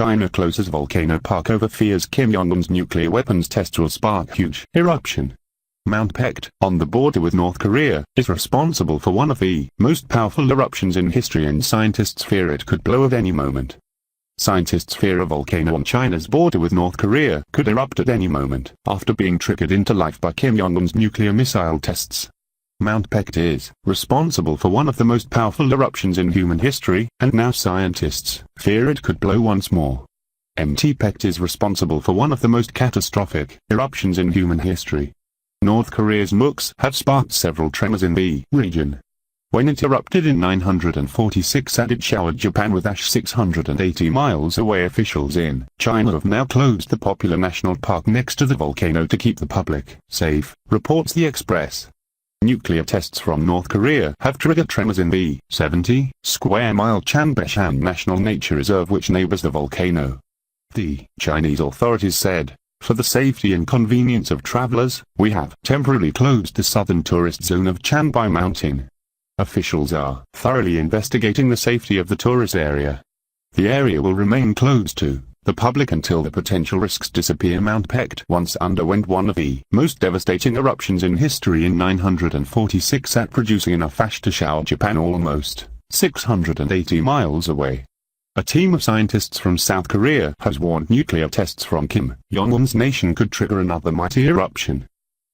China closes volcano park over fears Kim Jong-un's nuclear weapons test will spark huge eruption. Mount Baekdu, on the border with North Korea, is responsible for one of the most powerful eruptions in history, and scientists fear it could blow at any moment. Scientists fear a volcano on China's border with North Korea could erupt at any moment after being triggered into life by Kim Jong-un's nuclear missile tests. Mount Baekdu is responsible for one of the most powerful eruptions in human history, and now scientists fear it could blow once more. Mt. Baekdu is responsible for one of the most catastrophic eruptions in human history. North Korea's MOOCs have sparked several tremors in the region. When it erupted in 946 and it showered Japan with ash 680 miles away, officials in China have now closed the popular national park next to the volcano to keep the public safe, reports the Express. Nuclear tests from North Korea have triggered tremors in the 70-square-mile Chanbeshan National Nature Reserve, which neighbors the volcano. The Chinese authorities said, "For the safety and convenience of travelers, we have temporarily closed the southern tourist zone of Chanbai Mountain." Officials are thoroughly investigating the safety of the tourist area. The area will remain closed to the public until the potential risks disappear. Mount Baekdu once underwent one of the most devastating eruptions in history in 946 at producing enough ash to shower Japan almost 680 miles away. A team of scientists from South Korea has warned nuclear tests from Kim Jong-un's nation could trigger another mighty eruption.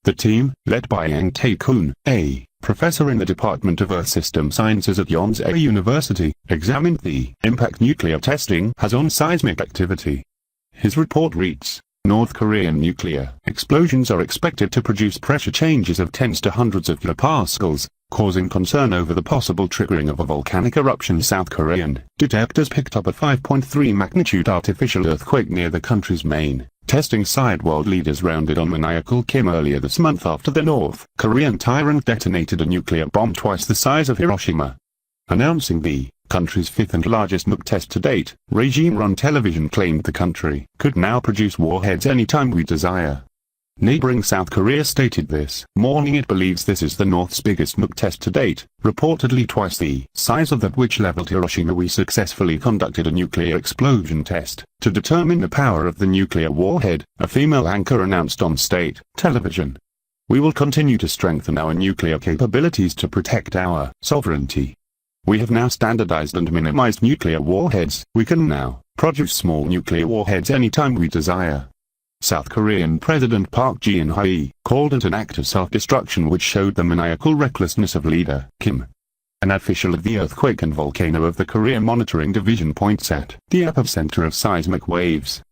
The team, led by Yang Tae-kun, a professor in the Department of Earth System Sciences at Yonsei University, examined the impact nuclear testing has on seismic activity. His report reads, North Korean nuclear explosions are expected to produce pressure changes of tens to hundreds of kilopascals, causing concern over the possible triggering of a volcanic eruption. South Korean detectors picked up a 5.3 magnitude artificial earthquake near the country's main testing site. World leaders rounded on maniacal Kim earlier this month after the North Korean tyrant detonated a nuclear bomb twice the size of Hiroshima. Announcing the country's fifth and largest nuke test to date, regime-run television claimed the country could now produce warheads anytime we desire. Neighboring South Korea stated this morning it believes this is the North's biggest nuke test to date, reportedly twice the size of that which leveled Hiroshima. We successfully conducted a nuclear explosion test to determine the power of the nuclear warhead, a female anchor announced on state television. We will continue to strengthen our nuclear capabilities to protect our sovereignty. We have now standardized and minimized nuclear warheads. We can now produce small nuclear warheads anytime we desire. South Korean President Park Geun-hye called it an act of self-destruction which showed the maniacal recklessness of leader Kim. An official of the earthquake and volcano of the Korea Monitoring Division points at the epicenter of seismic waves.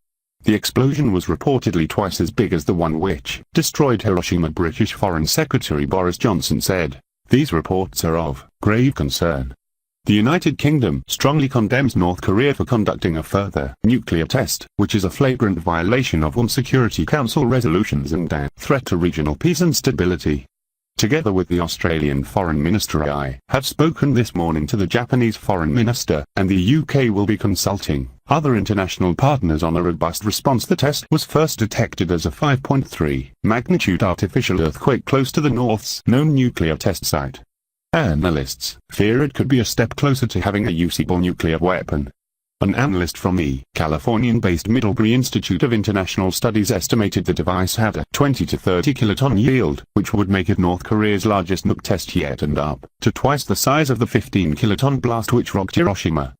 The explosion was reportedly twice as big as the one which destroyed Hiroshima. British Foreign Secretary Boris Johnson said, "These reports are of grave concern." The United Kingdom strongly condemns North Korea for conducting a further nuclear test, which is a flagrant violation of UN Security Council resolutions and a threat to regional peace and stability. Together with the Australian Foreign Minister, I have spoken this morning to the Japanese Foreign Minister, and the UK will be consulting other international partners on a robust response. The test was first detected as a 5.3 magnitude artificial earthquake close to the North's known nuclear test site. Analysts fear it could be a step closer to having a usable nuclear weapon. An analyst from the Californian-based Middlebury Institute of International Studies estimated the device had a 20 to 30 kiloton yield, which would make it North Korea's largest nuke test yet and up to twice the size of the 15 kiloton blast which rocked Hiroshima.